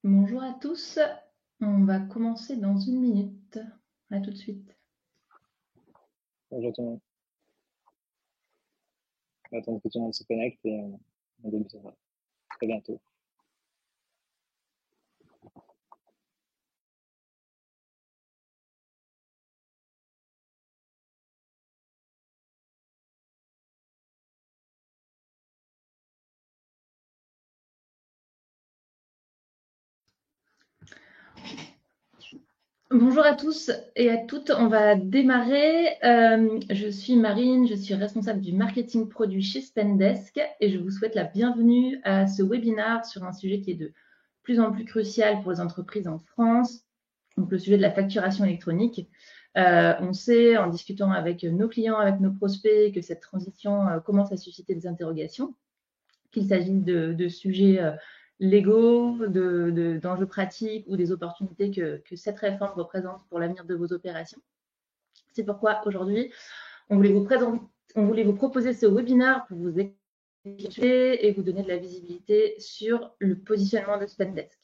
Bonjour à tous, on va commencer dans une minute. À tout de suite. Bonjour tout le monde. On va attendre que tout le monde se connecte et on débutera très bientôt. Bonjour à tous et à toutes, on va démarrer. Je suis Marine, je suis responsable du marketing produit chez Spendesk et je vous souhaite la bienvenue à ce webinaire sur un sujet qui est de plus en plus crucial pour les entreprises en France, donc le sujet de la facturation électronique. On sait, en discutant avec nos clients, avec nos prospects, que cette transition commence à susciter des interrogations, qu'il s'agisse de sujets légaux, d'enjeux pratiques ou des opportunités que cette réforme représente pour l'avenir de vos opérations. C'est pourquoi aujourd'hui, on voulait vous proposer ce webinaire pour vous expliquer et vous donner de la visibilité sur le positionnement de Spendesk.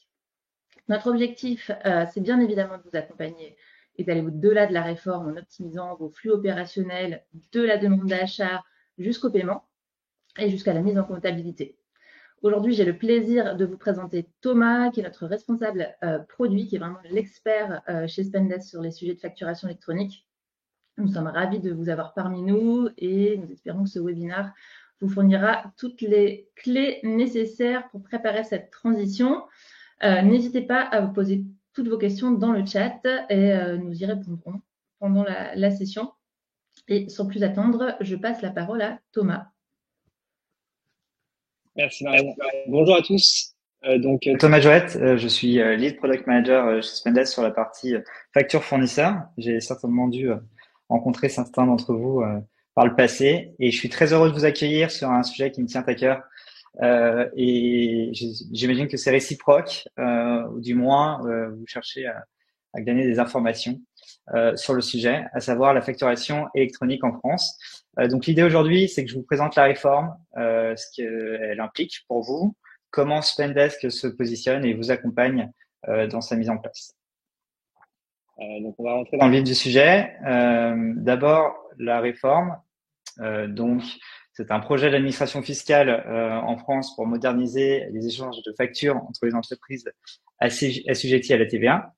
Notre objectif, c'est bien évidemment de vous accompagner et d'aller au-delà de la réforme en optimisant vos flux opérationnels de la demande d'achat jusqu'au paiement et jusqu'à la mise en comptabilité. Aujourd'hui, j'ai le plaisir de vous présenter Thomas, qui est notre responsable produit, qui est vraiment l'expert chez Spendesk sur les sujets de facturation électronique. Nous sommes ravis de vous avoir parmi nous et nous espérons que ce webinaire vous fournira toutes les clés nécessaires pour préparer cette transition. N'hésitez pas à vous poser toutes vos questions dans le chat et nous y répondrons pendant la session. Et sans plus attendre, je passe la parole à Thomas. Merci Marine. Bonjour à tous. Thomas Joët, je suis Lead Product Manager chez Spendesk sur la partie facture fournisseur. J'ai certainement dû rencontrer certains d'entre vous par le passé et je suis très heureux de vous accueillir sur un sujet qui me tient à cœur. Et j'imagine que c'est réciproque, ou du moins vous cherchez à gagner des informations sur le sujet, à savoir la facturation électronique en France. Donc l'idée aujourd'hui, c'est que je vous présente la réforme, ce qu'elle implique pour vous, comment Spendesk se positionne et vous accompagne dans sa mise en place. Donc on va rentrer dans le vif du sujet. D'abord, la réforme. Donc c'est un projet d'administration fiscale en France pour moderniser les échanges de factures entre les entreprises assujetties à la TVA.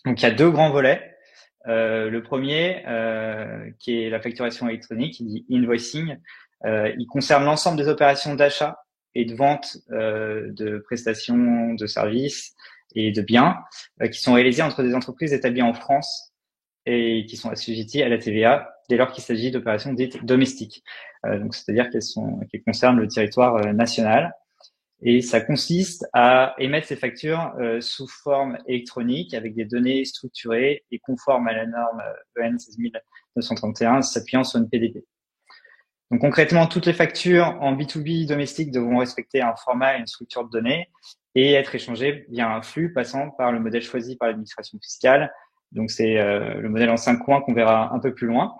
Donc il y a deux grands volets. Le premier, qui est la facturation électronique, il dit invoicing. Il concerne l'ensemble des opérations d'achat et de vente de prestations, de services et de biens qui sont réalisées entre des entreprises établies en France et qui sont assujetties à la TVA dès lors qu'il s'agit d'opérations dites domestiques. Donc, c'est-à-dire qu'elles concernent le territoire national. Et ça consiste à émettre ces factures sous forme électronique avec des données structurées et conformes à la norme EN 16931 s'appuyant sur une PDP. Donc concrètement, toutes les factures en B2B domestique devront respecter un format et une structure de données et être échangées via un flux passant par le modèle choisi par l'administration fiscale. Donc c'est le modèle en 5 coins qu'on verra un peu plus loin.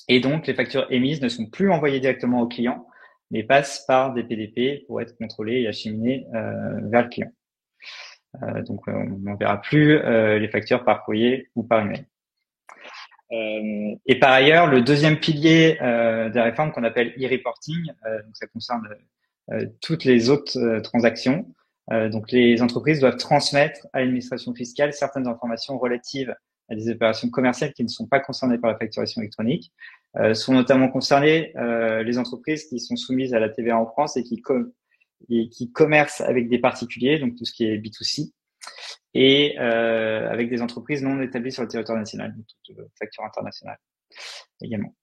Et donc les factures émises ne sont plus envoyées directement au client, mais passent par des PDP pour être contrôlées et acheminées vers le client. Donc on n'en verra plus les factures par courrier ou par email. Et par ailleurs, le deuxième pilier des réformes qu'on appelle e-reporting, donc ça concerne toutes les autres transactions. Donc les entreprises doivent transmettre à l'administration fiscale certaines informations relatives à des opérations commerciales qui ne sont pas concernées par la facturation électronique. Sont notamment concernées les entreprises qui sont soumises à la TVA en France et qui commercent avec des particuliers, donc tout ce qui est B2C, et avec des entreprises non établies sur le territoire national, donc toute facture internationale également.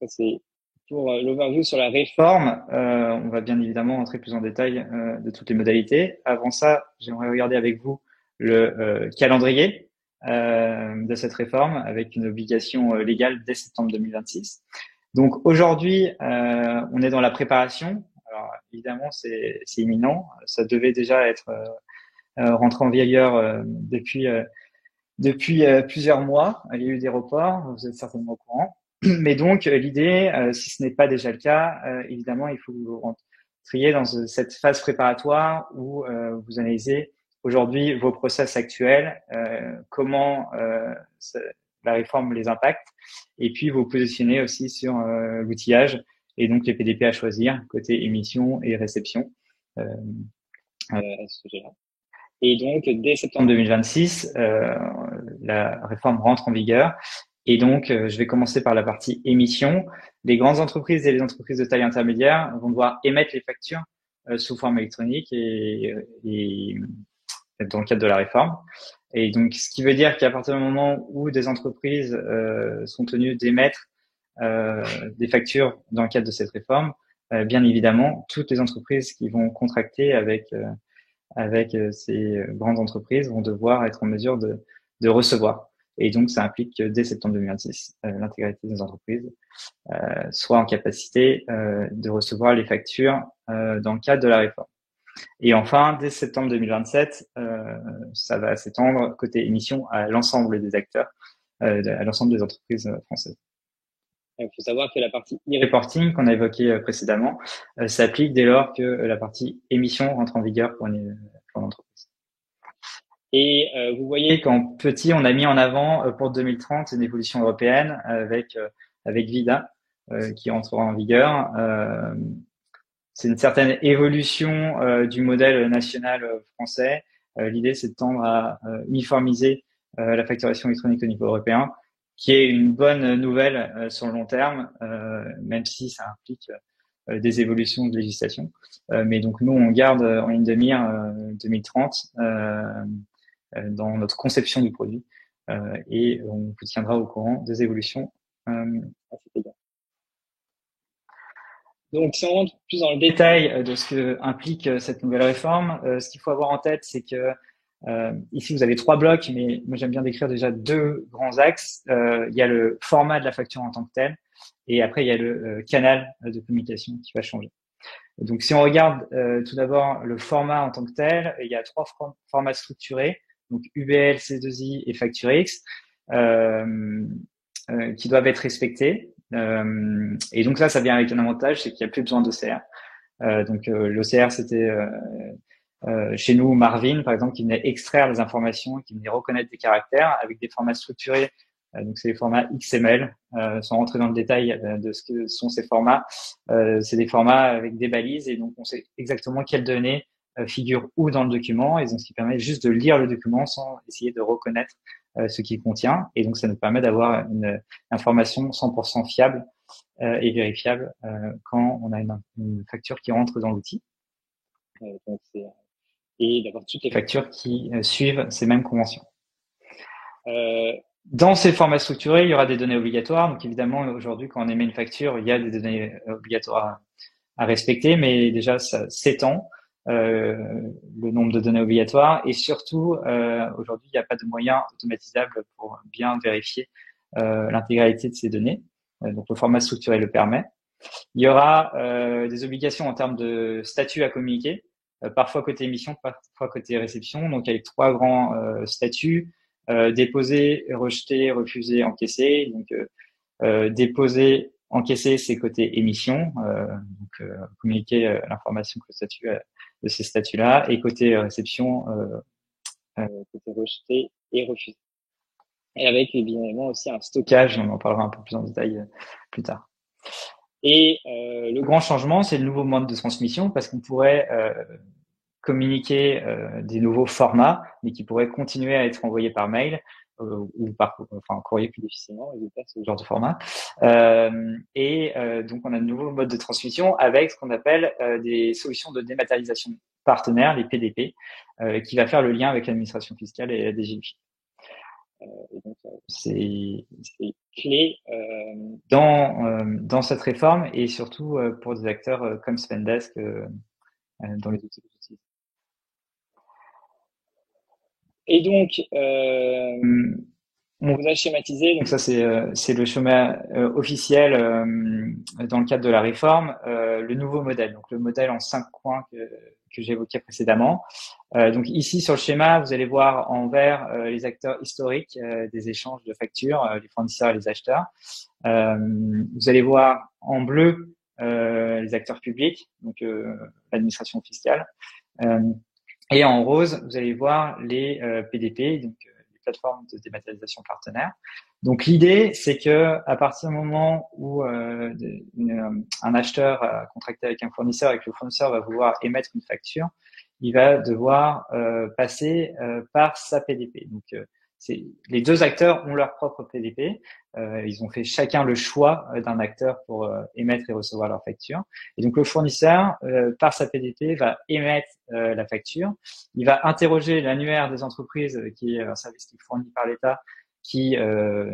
Ça, c'est pour l'overview sur la réforme. On va bien évidemment entrer plus en détail de toutes les modalités. Avant ça, j'aimerais regarder avec vous le calendrier de cette réforme avec une obligation légale dès septembre 2026. Donc aujourd'hui, on est dans la préparation. Alors évidemment, c'est imminent. Ça devait déjà être rentré en vigueur depuis plusieurs mois. Il y a eu des reports, vous êtes certainement au courant. Mais donc l'idée, si ce n'est pas déjà le cas, évidemment, il faut que vous trier dans cette phase préparatoire où vous analysez aujourd'hui vos process actuels, comment la réforme les impacte, et puis vous positionnez aussi sur l'outillage et donc les PDP à choisir côté émission et réception à ce sujet-là. Et donc, dès septembre 2026, la réforme rentre en vigueur. Et donc, je vais commencer par la partie émission. Les grandes entreprises et les entreprises de taille intermédiaire vont devoir émettre les factures sous forme électronique et dans le cadre de la réforme. Et donc, ce qui veut dire qu'à partir du moment où des entreprises sont tenues d'émettre des factures dans le cadre de cette réforme, bien évidemment, toutes les entreprises qui vont contracter avec ces grandes entreprises vont devoir être en mesure de recevoir. Et donc, ça implique que dès septembre 2026, l'intégralité des entreprises soit en capacité de recevoir les factures dans le cadre de la réforme. Et enfin, dès septembre 2027, ça va s'étendre côté émission à l'ensemble des acteurs, à l'ensemble des entreprises françaises. Il faut savoir que la partie e-reporting qu'on a évoquée précédemment s'applique dès lors que la partie émission rentre en vigueur pour une entreprise. Et vous voyez qu'en petit, on a mis en avant pour 2030 une évolution européenne avec VIDA qui entrera en vigueur. C'est une certaine évolution du modèle national français. L'idée, c'est de tendre à uniformiser la facturation électronique au niveau européen, qui est une bonne nouvelle sur le long terme, même si ça implique des évolutions de législation. Mais donc nous, on garde en ligne de mire 2030 dans notre conception du produit et on vous tiendra au courant des évolutions à cet égard. Donc, si on rentre plus dans le détail de ce que implique cette nouvelle réforme, ce qu'il faut avoir en tête, c'est que ici, vous avez 3 blocs, mais moi, j'aime bien décrire déjà 2 grands axes. Il y a le format de la facture en tant que tel, et après, il y a le canal de communication qui va changer. Donc, si on regarde tout d'abord le format en tant que tel, il y a 3 formats structurés, donc UBL, C2I et FactureX, qui doivent être respectés. Et donc là, ça vient avec un avantage, c'est qu'il n'y a plus besoin d'OCR. Donc l'OCR, c'était chez nous Marvin, par exemple, qui venait extraire les informations, qui venait reconnaître des caractères avec des formats structurés. Donc c'est les formats XML. Sans rentrer dans le détail de ce que sont ces formats, c'est des formats avec des balises et donc on sait exactement quelles données figurent où dans le document, et donc ce qui permet juste de lire le document sans essayer de reconnaître ce qu'il contient, et donc ça nous permet d'avoir une information 100% fiable et vérifiable quand on a une facture qui rentre dans l'outil, et d'avoir toutes les factures qui suivent ces mêmes conventions. Dans ces formats structurés, il y aura des données obligatoires. Donc évidemment, aujourd'hui, quand on émet une facture, il y a des données obligatoires à respecter, mais déjà, ça s'étend. Le nombre de données obligatoires, et surtout aujourd'hui il n'y a pas de moyen automatisable pour bien vérifier l'intégralité de ces données, donc le format structuré le permet. Il y aura des obligations en termes de statut à communiquer, parfois côté émission, parfois côté réception, donc avec 3 grands statuts: déposer, rejeter, refuser, encaisser. Donc déposer, encaisser, c'est côté émission, donc communiquer l'information que le statut de ces statuts-là, et côté réception, côté rejeté et refusé. Et avec évidemment aussi un stockage, on en parlera un peu plus en détail plus tard. Et le grand changement, c'est le nouveau mode de transmission, parce qu'on pourrait communiquer des nouveaux formats, mais qui pourraient continuer à être envoyés par mail ou par courrier plus difficilement, ce genre de format. Donc, on a de nouveaux modes de transmission avec ce qu'on appelle des solutions de dématérialisation partenaires, les PDP, qui va faire le lien avec l'administration fiscale et la DGFiP. C'est clé dans cette réforme, et surtout pour des acteurs comme Spendesk dans les outils que j'utilise. Et donc, on vous a schématisé, donc ça c'est le schéma officiel dans le cadre de la réforme, le nouveau modèle, donc le modèle en 5 points que j'évoquais précédemment. Donc ici sur le schéma, vous allez voir en vert les acteurs historiques des échanges de factures, les fournisseurs et les acheteurs. Vous allez voir en bleu les acteurs publics, donc l'administration fiscale. Et en rose, vous allez voir les PDP, donc les plateformes de dématérialisation partenaires. Donc l'idée, c'est que à partir du moment où un acheteur a contracté avec un fournisseur et que le fournisseur va vouloir émettre une facture, il va devoir passer par sa PDP. Donc les deux acteurs ont leur propre PDP. Ils ont fait chacun le choix d'un acteur pour émettre et recevoir leur facture. Et donc le fournisseur, par sa PDP, va émettre la facture. Il va interroger l'annuaire des entreprises, qui est un service qui est fourni par l'État,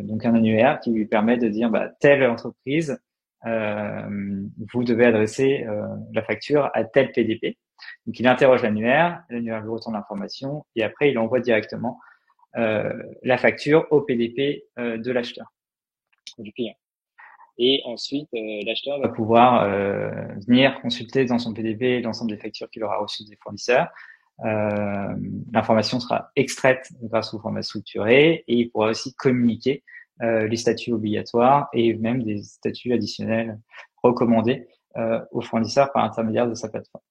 donc un annuaire qui lui permet de dire telle entreprise, vous devez adresser la facture à tel PDP. Donc il interroge l'annuaire lui retourne l'information et après il envoie directement la facture au PDP de l'acheteur, du client. Et ensuite, l'acheteur va pouvoir venir consulter dans son PDP l'ensemble des factures qu'il aura reçues des fournisseurs. L'information sera extraite grâce au format structuré et il pourra aussi communiquer les statuts obligatoires et même des statuts additionnels recommandés aux fournisseurs par l'intermédiaire de sa plateforme.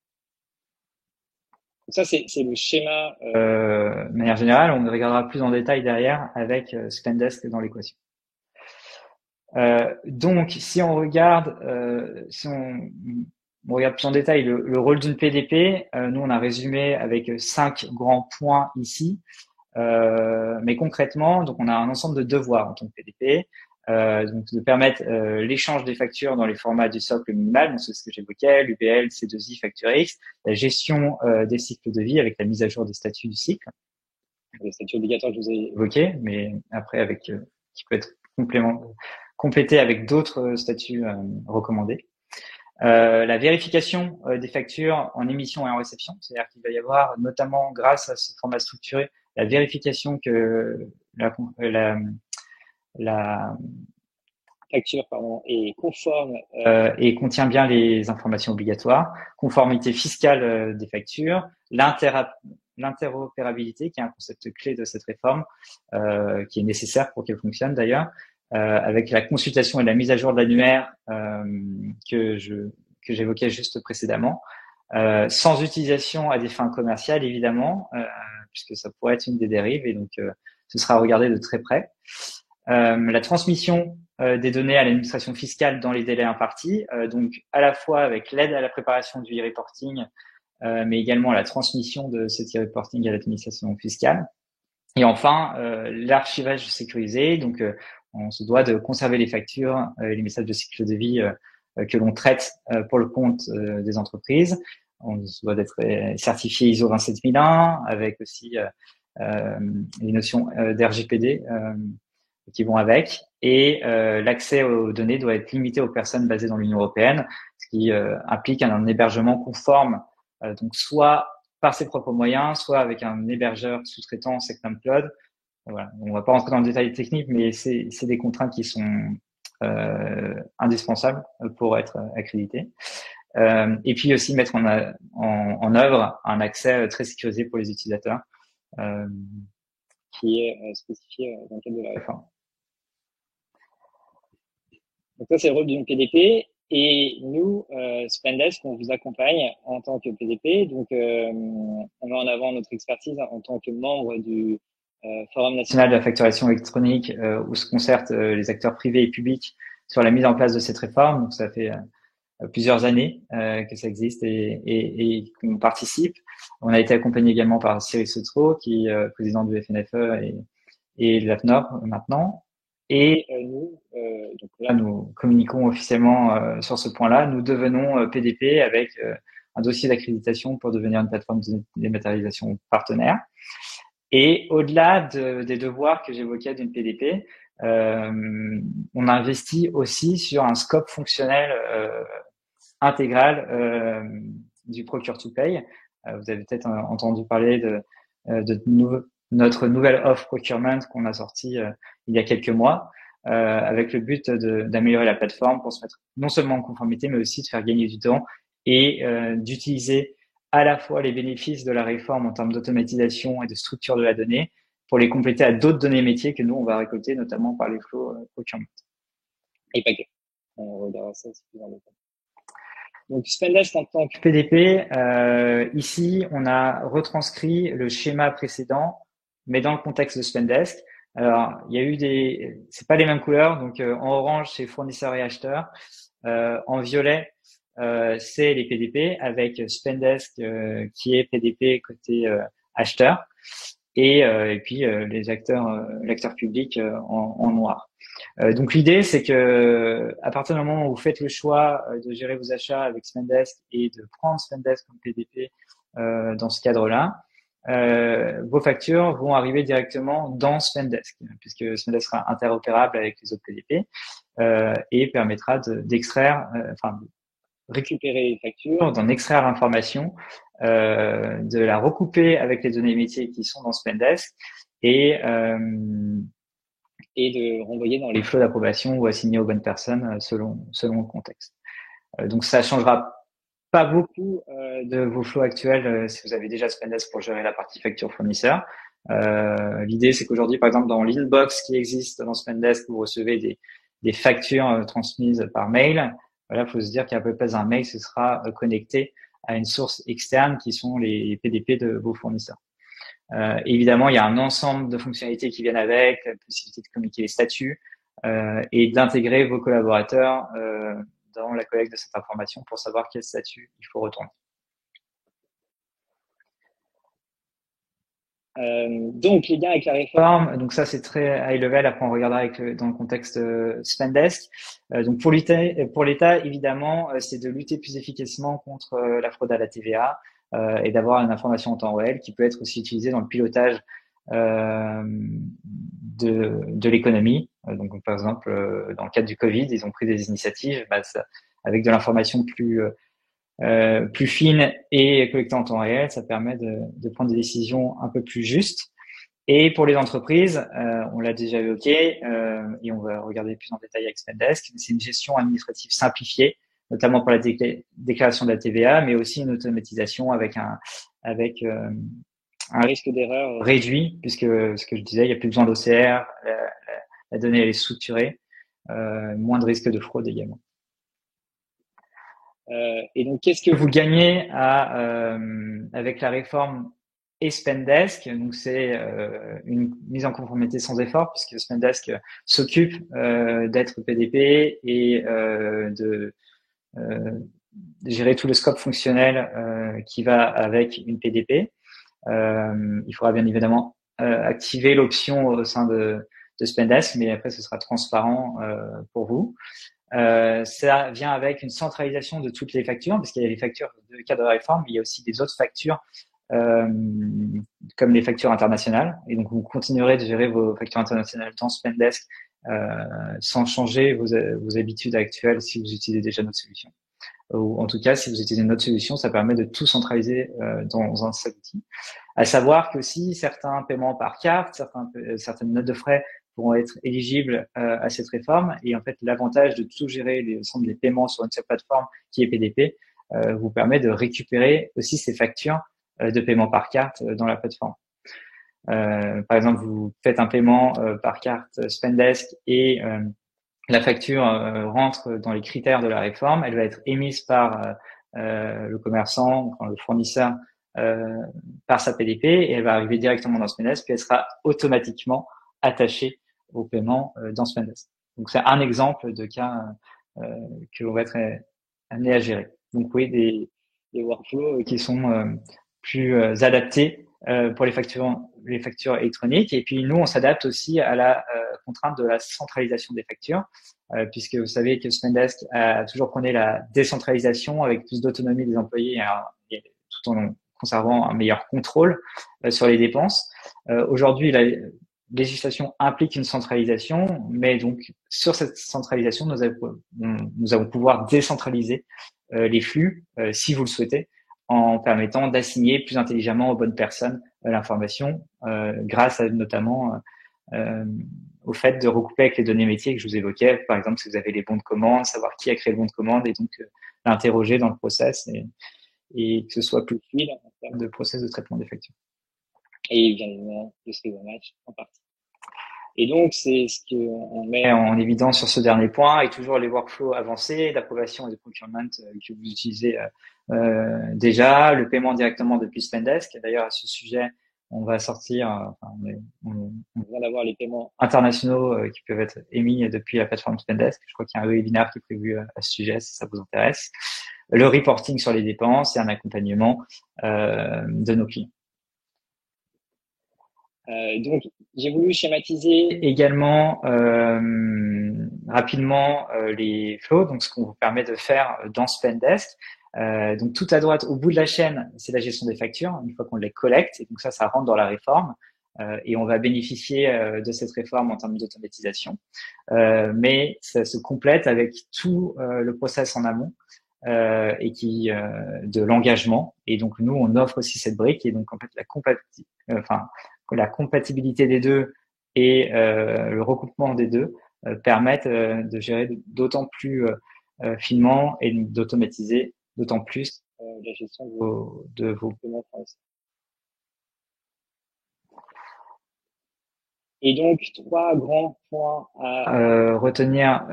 Donc ça, c'est le schéma. De manière générale, on regardera plus en détail derrière avec Spendesk dans l'équation. Donc, si on regarde, on regarde plus en détail le rôle d'une PDP, nous on a résumé avec 5 grands points ici, mais concrètement, donc on a un ensemble de devoirs en tant que PDP, donc de permettre l'échange des factures dans les formats du socle minimal, donc c'est ce que j'évoquais, l'UBL, C2I, Facture X, la gestion des cycles de vie avec la mise à jour des statuts du cycle. Les statuts obligatoires que je vous ai évoqués, mais après avec qui peut être complété avec d'autres statuts recommandés. La vérification des factures en émission et en réception, c'est-à-dire qu'il va y avoir notamment grâce à ce format structuré la vérification que la facture est conforme et contient bien les informations obligatoires, conformité fiscale des factures, l'interopérabilité qui est un concept clé de cette réforme qui est nécessaire pour qu'elle fonctionne d'ailleurs, avec la consultation et la mise à jour de l'annuaire que j'évoquais juste précédemment, sans utilisation à des fins commerciales évidemment, puisque ça pourrait être une des dérives et donc ce sera regardé de très près. La transmission des données à l'administration fiscale dans les délais impartis, donc à la fois avec l'aide à la préparation du e-reporting, mais également la transmission de cet e-reporting à l'administration fiscale. Et enfin, l'archivage sécurisé, donc on se doit de conserver les factures et les messages de cycle de vie que l'on traite pour le compte des entreprises. On se doit d'être certifié ISO 27001 avec aussi les notions d'RGPD qui vont avec. Et l'accès aux données doit être limité aux personnes basées dans l'Union européenne, ce qui implique un hébergement conforme, donc soit par ses propres moyens, soit avec un hébergeur sous-traitant Secnum Cloud. Voilà. On va pas rentrer dans le détail technique, mais c'est des contraintes qui sont indispensables pour être accrédité. Et puis aussi mettre en œuvre un accès très sécurisé pour les utilisateurs, qui est spécifié dans le cadre de la réforme. Donc ça, c'est le rôle d'une PDP. Et nous, Spendesk, on vous accompagne en tant que PDP. Donc, on met en avant notre expertise en tant que membre du Forum national de la facturation électronique, où se concertent les acteurs privés et publics sur la mise en place de cette réforme. Donc, ça fait plusieurs années que ça existe et qu'on participe. On a été accompagné également par Cyril Sotro, qui est président du FNFE et de l'AFNOR maintenant. Et nous, donc là, nous communiquons officiellement sur ce point-là. Nous devenons PDP avec un dossier d'accréditation pour devenir une plateforme de dématérialisation partenaire. Et au-delà des devoirs que j'évoquais d'une PDP, on investit aussi sur un scope fonctionnel intégral du Procure to Pay. Vous avez peut-être entendu parler de notre nouvelle offre procurement qu'on a sortie il y a quelques mois, avec le but d'améliorer la plateforme pour se mettre non seulement en conformité, mais aussi de faire gagner du temps et d'utiliser à la fois les bénéfices de la réforme en termes d'automatisation et de structure de la donnée pour les compléter à d'autres données métiers que nous, on va récolter notamment par les flows procurement. Et pas que. On regardera ça plus en détail. Donc, Spendesk en tant que PDP, ici, on a retranscrit le schéma précédent, mais dans le contexte de Spendesk. Alors, il y a eu c'est pas les mêmes couleurs, donc en orange, c'est fournisseurs et acheteurs. En violet, c'est les PDP avec Spendesk qui est PDP côté acheteur et puis l'acteur public en noir. Donc l'idée, c'est que à partir du moment où vous faites le choix de gérer vos achats avec Spendesk et de prendre Spendesk comme PDP dans ce cadre-là, vos factures vont arriver directement dans Spendesk, puisque Spendesk sera interopérable avec les autres PDP et permettra d'extraire, enfin, récupérer les factures, d'en extraire l'information, de la recouper avec les données métiers qui sont dans Spendesk et de renvoyer dans les flots d'approbation ou assigner aux bonnes personnes selon le contexte. Donc ça changera pas beaucoup de vos flows actuels si vous avez déjà Spendesk pour gérer la partie facture fournisseur. L'idée, c'est qu'aujourd'hui, par exemple, dans l'inbox qui existe dans Spendesk, vous recevez des factures transmises par mail. Voilà, il faut se dire qu'à peu près un mail, ce sera connecté à une source externe qui sont les PDP de vos fournisseurs. Évidemment, il y a un ensemble de fonctionnalités qui viennent avec, la possibilité de communiquer les statuts et d'intégrer vos collaborateurs dans la collecte de cette information pour savoir quel statut il faut retourner. Donc, les liens avec la réforme. Donc ça, c'est très high level. Après, on regardera dans le contexte Spendesk. Donc pour l'État, évidemment, c'est de lutter plus efficacement contre la fraude à la TVA et d'avoir une information en temps réel qui peut être aussi utilisée dans le pilotage de l'économie. Donc par exemple, dans le cadre du Covid, ils ont pris des initiatives avec de l'information plus fine et collectée en temps réel, ça permet de prendre des décisions un peu plus justes. Et pour les entreprises, on l'a déjà évoqué et on va regarder plus en détail avec Spendesk, c'est une gestion administrative simplifiée, notamment pour la déclaration de la TVA, mais aussi une automatisation avec un risque d'erreur réduit, puisque ce que je disais, il n'y a plus besoin d'OCR, la donnée elle est structurée, moins de risque de fraude également. Et donc, qu'est-ce que vous gagnez avec la réforme et Spendesk? Donc, c'est une mise en conformité sans effort, puisque Spendesk s'occupe d'être PDP et de gérer tout le scope fonctionnel qui va avec une PDP. Il faudra bien évidemment activer l'option au sein de Spendesk, mais après, ce sera transparent pour vous. Ça vient avec une centralisation de toutes les factures, parce qu'il y a les factures de cadre de réforme, mais il y a aussi des autres factures comme les factures internationales. Et donc, vous continuerez de gérer vos factures internationales dans Spendesk sans changer vos habitudes actuelles si vous utilisez déjà notre solution. Ou en tout cas, si vous utilisez notre solution, ça permet de tout centraliser dans un seul outil. À savoir que si certains paiements par carte, certaines notes de frais pourront être éligibles à cette réforme. Et en fait, l'avantage de tout gérer l'ensemble des paiements sur une seule plateforme qui est PDP vous permet de récupérer aussi ces factures de paiement par carte dans la plateforme. Par exemple, vous faites un paiement par carte Spendesk et la facture rentre dans les critères de la réforme. Elle va être émise par le commerçant, enfin, le fournisseur, par sa PDP et elle va arriver directement dans Spendesk puis elle sera automatiquement attachée au paiement dans Spendesk. Donc c'est un exemple de cas que l'on va être amené à gérer. Donc oui, des workflows qui sont plus adaptés pour les factures électroniques. Et puis nous, on s'adapte aussi à la contrainte de la centralisation des factures, puisque vous savez que Spendesk a toujours prôné la décentralisation avec plus d'autonomie des employés et tout en conservant un meilleur contrôle sur les dépenses. Aujourd'hui, la législation implique une centralisation, mais donc sur cette centralisation, nous allons pouvoir décentraliser les flux, si vous le souhaitez, en permettant d'assigner plus intelligemment aux bonnes personnes l'information, grâce à notamment au fait de recouper avec les données métiers que je vous évoquais. Par exemple, si vous avez les bons de commande, savoir qui a créé le bon de commande et donc l'interroger dans le process et que ce soit plus fluide en termes de process de traitement des factures. Et bien évidemment, le second match en partie. Et donc, c'est ce qu'on met en évidence sur ce dernier point, et toujours les workflows avancés d'approbation et de procurement que vous utilisez déjà, le paiement directement depuis Spendesk. D'ailleurs, à ce sujet, on va sortir, on vient d'avoir les paiements internationaux qui peuvent être émis depuis la plateforme Spendesk. Je crois qu'il y a un webinaire qui est prévu à ce sujet, si ça vous intéresse. Le reporting sur les dépenses et un accompagnement de nos clients. Donc, j'ai voulu schématiser également rapidement les flows, donc ce qu'on vous permet de faire dans Spendesk. Donc tout à droite, au bout de la chaîne, c'est la gestion des factures, une fois qu'on les collecte, et donc ça rentre dans la réforme, et on va bénéficier de cette réforme en termes d'automatisation. Mais ça se complète avec tout le process en amont, et de l'engagement. Et donc nous, on offre aussi cette brique, et donc en fait la compatibilité des deux et le recoupement des deux permettent de gérer d'autant plus finement et d'automatiser d'autant plus la gestion de vos paiements fournisseurs. Et donc, 3 grands points à retenir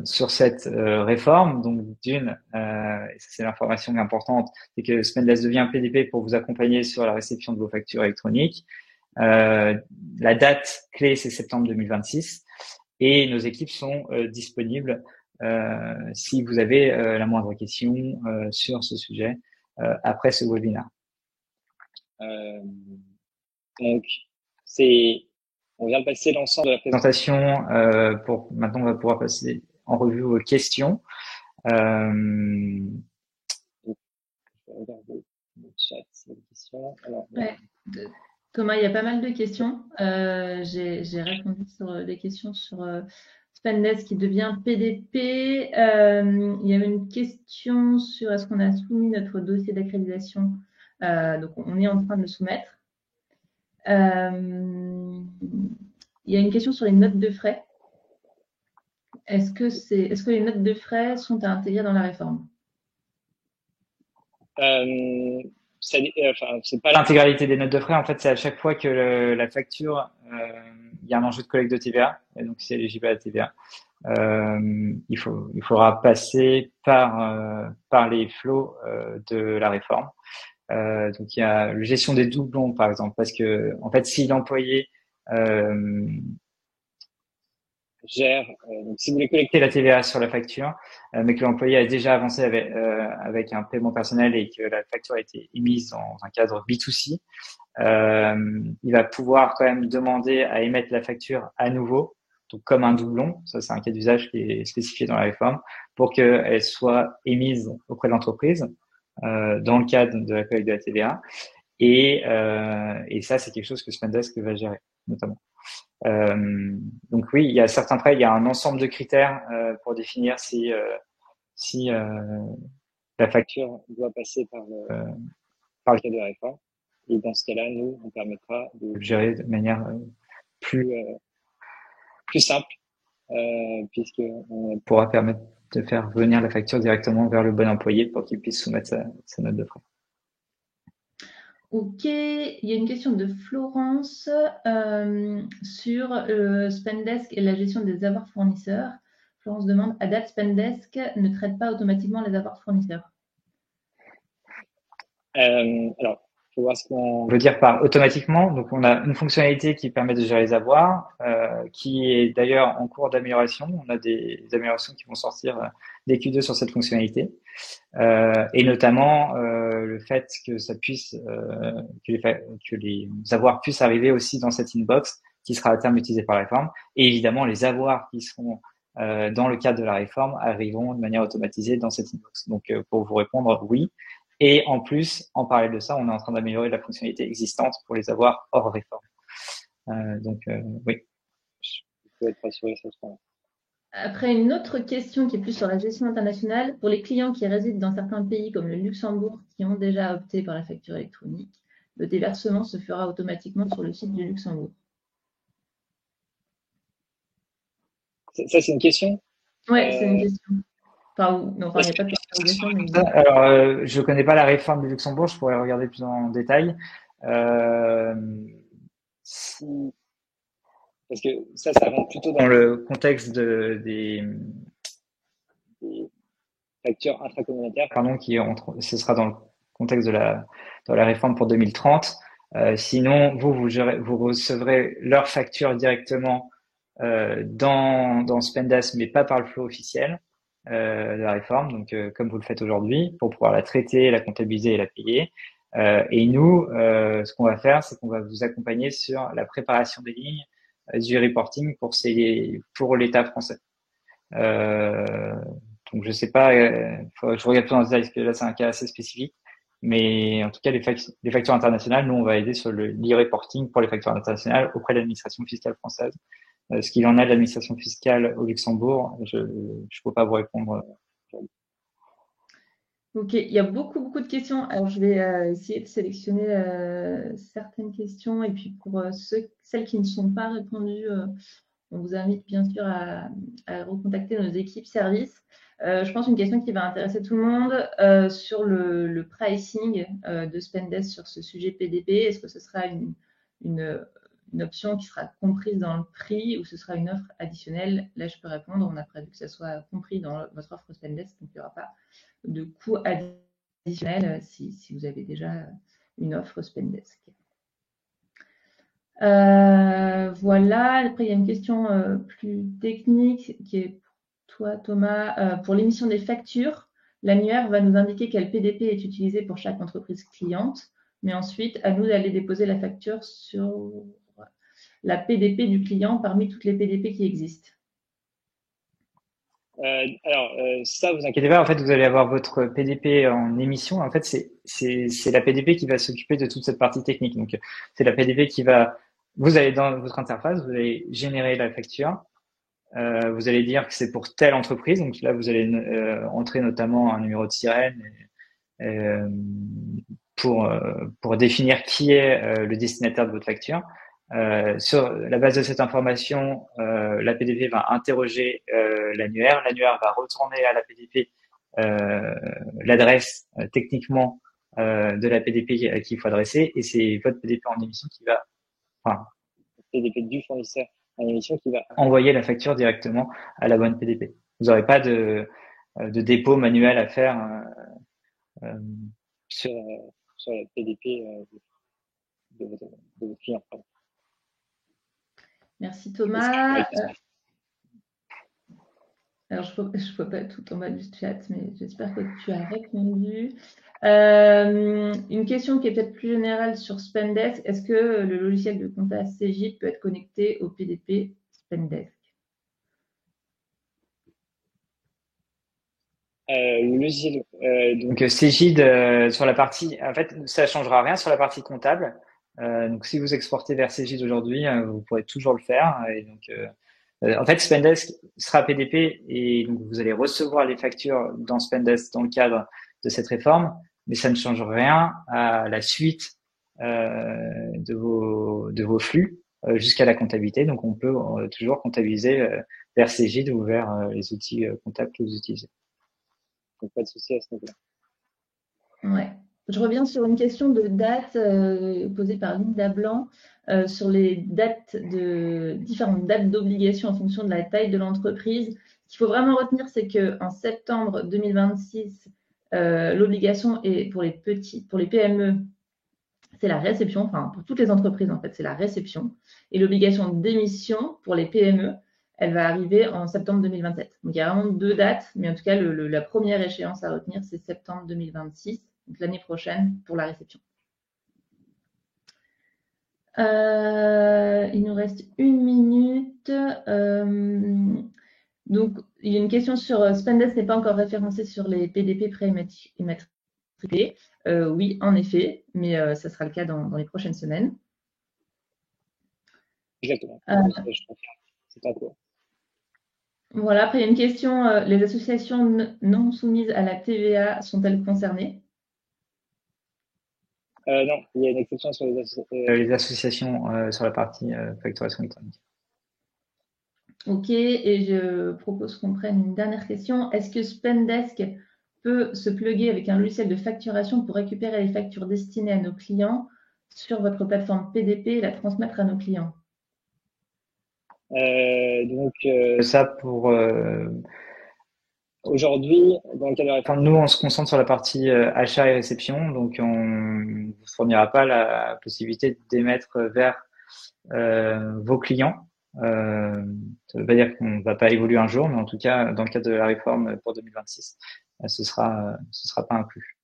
sur cette réforme. Donc, d'une, c'est l'information importante, c'est que Spendesk devient PDP pour vous accompagner sur la réception de vos factures électroniques. La date clé, c'est septembre 2026, et nos équipes sont disponibles si vous avez la moindre question sur ce sujet après ce webinaire. Donc, on vient de passer l'ensemble de la présentation. Maintenant, on va pouvoir passer en revue vos questions. Je vais regarder le chat, c'est des questions. Alors, ouais. Thomas, il y a pas mal de questions. J'ai répondu sur des questions sur Spendesk qui devient PDP. Il y avait une question sur est-ce qu'on a soumis notre dossier d'accréditation. Donc, on est en train de le soumettre. Il y a une question sur les notes de frais. Est-ce que les notes de frais sont à intégrer dans la réforme? C'est pas l'intégralité des notes de frais. En fait, c'est à chaque fois que la facture, il y a un enjeu de collecte de TVA, et donc c'est éligible à la TVA. Il faudra passer par les flots de la réforme. Donc il y a la gestion des doublons, par exemple, parce que en fait, si l'employé gère, donc si vous voulez collecter la TVA sur la facture, mais que l'employé a déjà avancé avec un paiement personnel et que la facture a été émise dans un cadre B2C, il va pouvoir quand même demander à émettre la facture à nouveau, donc comme un doublon. Ça, c'est un cas d'usage qui est spécifié dans la réforme, pour qu'elle soit émise auprès de l'entreprise dans le cadre de la collecte de la TVA. Et ça, c'est quelque chose que Spendesk va gérer, notamment. Donc oui, il y a certains frais, il y a un ensemble de critères pour définir si la facture doit passer par le cadre de la réforme. Et dans ce cas-là, nous, on permettra de gérer de manière plus simple, puisqu'on pourra permettre de faire venir la facture directement vers le bon employé pour qu'il puisse soumettre sa note de frais. Ok, il y a une question de Florence sur Spendesk et la gestion des avoirs fournisseurs. Florence demande, à date, Spendesk ne traite pas automatiquement les avoirs fournisseurs. Alors, il faut voir ce qu'on veut dire par automatiquement. Donc, on a une fonctionnalité qui permet de gérer les avoirs, qui est d'ailleurs en cours d'amélioration. On a des améliorations qui vont sortir des Q2 sur cette fonctionnalité. Et notamment le fait que ça puisse que les avoirs puissent arriver aussi dans cette inbox qui sera à terme utilisée par la réforme, et évidemment les avoirs qui seront dans le cadre de la réforme arriveront de manière automatisée dans cette inbox. Donc pour vous répondre, oui. Et en plus, en parallèle de ça, on est en train d'améliorer la fonctionnalité existante pour les avoirs hors réforme. Donc oui. Je peux être rassuré sur ce point. Après, une autre question qui est plus sur la gestion internationale. Pour les clients qui résident dans certains pays comme le Luxembourg qui ont déjà opté par la facture électronique, le déversement se fera automatiquement sur le site du Luxembourg. Ça, c'est une question? Oui, c'est une question. Enfin, non, il n'y a pas de question. Mais... Alors, je ne connais pas la réforme du Luxembourg, je pourrais regarder plus en détail. Parce que ça rentre plutôt Dans le contexte des factures intracommunautaires. pardon, ce sera dans le contexte de la réforme pour 2030. Sinon, vous recevrez leurs factures directement dans Spendas, mais pas par le flot officiel de la réforme, donc comme vous le faites aujourd'hui, pour pouvoir la traiter, la comptabiliser et la payer. Et nous, ce qu'on va faire, c'est qu'on va vous accompagner sur la préparation des lignes du reporting pour l'État français. Donc je sais pas, faudrait que je regarde plus dans le détail parce que là c'est un cas assez spécifique. Mais en tout cas, les factures internationales, nous on va aider sur l'e-reporting pour les factures internationales auprès de l'administration fiscale française. Ce qu'il en a de l'administration fiscale au Luxembourg, je peux pas vous répondre. Ok, il y a beaucoup de questions. Alors, je vais essayer de sélectionner certaines questions. Et puis, pour celles qui ne sont pas répondues, on vous invite bien sûr à recontacter nos équipes services. Je pense une question qui va intéresser tout le monde sur le pricing de Spendesk sur ce sujet PDP. Est-ce que ce sera une option qui sera comprise dans le prix ou ce sera une offre additionnelle? Là, je peux répondre. On a prévu que ça soit compris dans votre offre Spendesk, donc il n'y aura pas de coût additionnel si vous avez déjà une offre Spendesk. Voilà, après il y a une question plus technique qui est pour toi Thomas. Pour l'émission des factures, l'annuaire va nous indiquer quel PDP est utilisé pour chaque entreprise cliente, mais ensuite à nous d'aller déposer la facture sur la PDP du client parmi toutes les PDP qui existent. Ça, vous Inquiétez pas, en fait, vous allez avoir votre PDP en émission. En fait, c'est la PDP qui va s'occuper de toute cette partie technique. Donc, c'est la PDP vous allez dans votre interface, vous allez générer la facture. Vous allez dire que c'est pour telle entreprise. Donc là, vous allez entrer notamment un numéro de sirène pour définir qui est le destinataire de votre facture. Sur la base de cette information, la PDP va interroger l'annuaire. L'annuaire va retourner à la PDP l'adresse techniquement de la PDP qu'il faut adresser, et c'est votre PDP en émission qui va, enfin, PDP du fournisseur en émission qui va envoyer la facture directement à la bonne PDP. Vous n'aurez pas de dépôt manuel à faire sur la PDP de votre client. Pardon. Merci Thomas. Alors, je ne vois pas tout en bas du chat, mais j'espère que tu as répondu. Une question qui est peut-être plus générale sur Spendesk. Est-ce que le logiciel de compta Cegid peut être connecté au PDP Spendesk? Le logiciel, donc Cegid sur la partie, en fait, ça changera rien sur la partie comptable. Donc si vous exportez vers Cegid aujourd'hui, vous pourrez toujours le faire. Et donc en fait, Spendesk sera PDP et donc vous allez recevoir les factures dans Spendesk dans le cadre de cette réforme, mais ça ne change rien à la suite de vos flux jusqu'à la comptabilité. Donc on peut toujours comptabiliser vers Cegid ou vers les outils comptables que vous utilisez. Donc pas de souci à ce niveau-là. Ouais. Je reviens sur une question de date posée par Linda Blanc sur les différentes dates d'obligation en fonction de la taille de l'entreprise. Ce qu'il faut vraiment retenir, c'est qu'en septembre 2026, l'obligation est pour les PME, c'est la réception, enfin pour toutes les entreprises en fait, c'est la réception. Et l'obligation d'émission pour les PME, elle va arriver en septembre 2027. Donc il y a vraiment 2 dates, mais en tout cas la première échéance à retenir, c'est septembre 2026, donc l'année prochaine pour la réception. Il nous reste 1 minute. Donc il y a une question sur Spendesk n'est pas encore référencé sur les PDP préimmatriculés. Oui, en effet, mais ça sera le cas dans les prochaines semaines. Exactement. Je confirme. C'est en cours. Voilà, après il y a une question, les associations non soumises à la TVA sont-elles concernées? Non, il y a une exception sur les associations sur la partie facturation électronique. Ok, et je propose qu'on prenne une dernière question. Est-ce que Spendesk peut se plugger avec un logiciel de facturation pour récupérer les factures destinées à nos clients sur votre plateforme PDP et la transmettre à nos clients? Donc, Ça pour aujourd'hui, dans le cadre de la enfin, nous, on se concentre sur la partie achat et réception, donc on ne vous fournira pas la possibilité d'émettre vers vos clients. Ça ne veut pas dire qu'on ne va pas évoluer un jour, mais en tout cas, dans le cadre de la réforme pour 2026, ce sera pas inclus.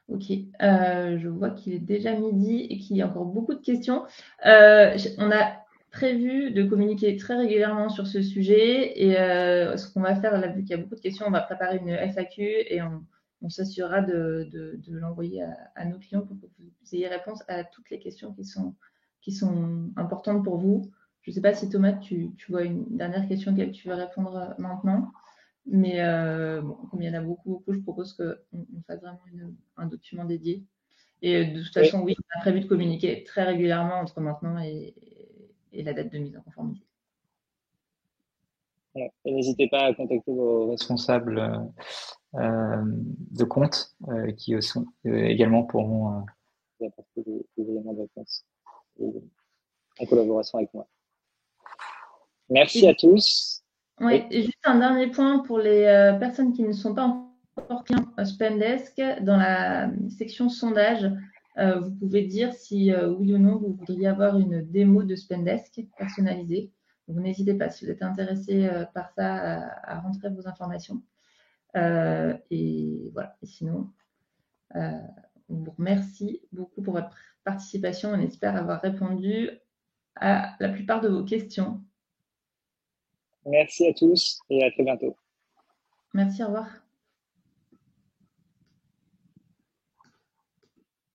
Ok, je vois qu'il est déjà midi et qu'il y a encore beaucoup de questions. On a prévu de communiquer très régulièrement sur ce sujet et ce qu'on va faire, là, vu qu'il y a beaucoup de questions, on va préparer une FAQ et on s'assurera de l'envoyer à nos clients pour que vous ayez réponse à toutes les questions qui sont importantes pour vous. Je ne sais pas si Thomas, tu vois une dernière question auquel tu veux répondre maintenant. Mais bon, comme il y en a beaucoup, je propose qu'on fasse vraiment un document dédié. Et de toute oui, façon, oui, on a prévu de communiquer très régulièrement entre maintenant et la date de mise en conformité. ouais. Et n'hésitez pas à contacter vos responsables De compte qui sont, également pourront vous apporter des éléments de réponse et en collaboration avec moi. Merci Et, à tous. Oui, ouais, et juste un dernier point pour les personnes qui ne sont pas encore clients Spendesk, dans la section sondage, vous pouvez dire si oui ou non vous voudriez avoir une démo de Spendesk personnalisée. Donc n'hésitez pas, si vous êtes intéressé par ça, à rentrer vos informations. Et voilà. Et sinon, on vous remercie beaucoup pour votre participation. On espère avoir répondu à la plupart de vos questions. merci à tous et à très bientôt. Merci, au revoir.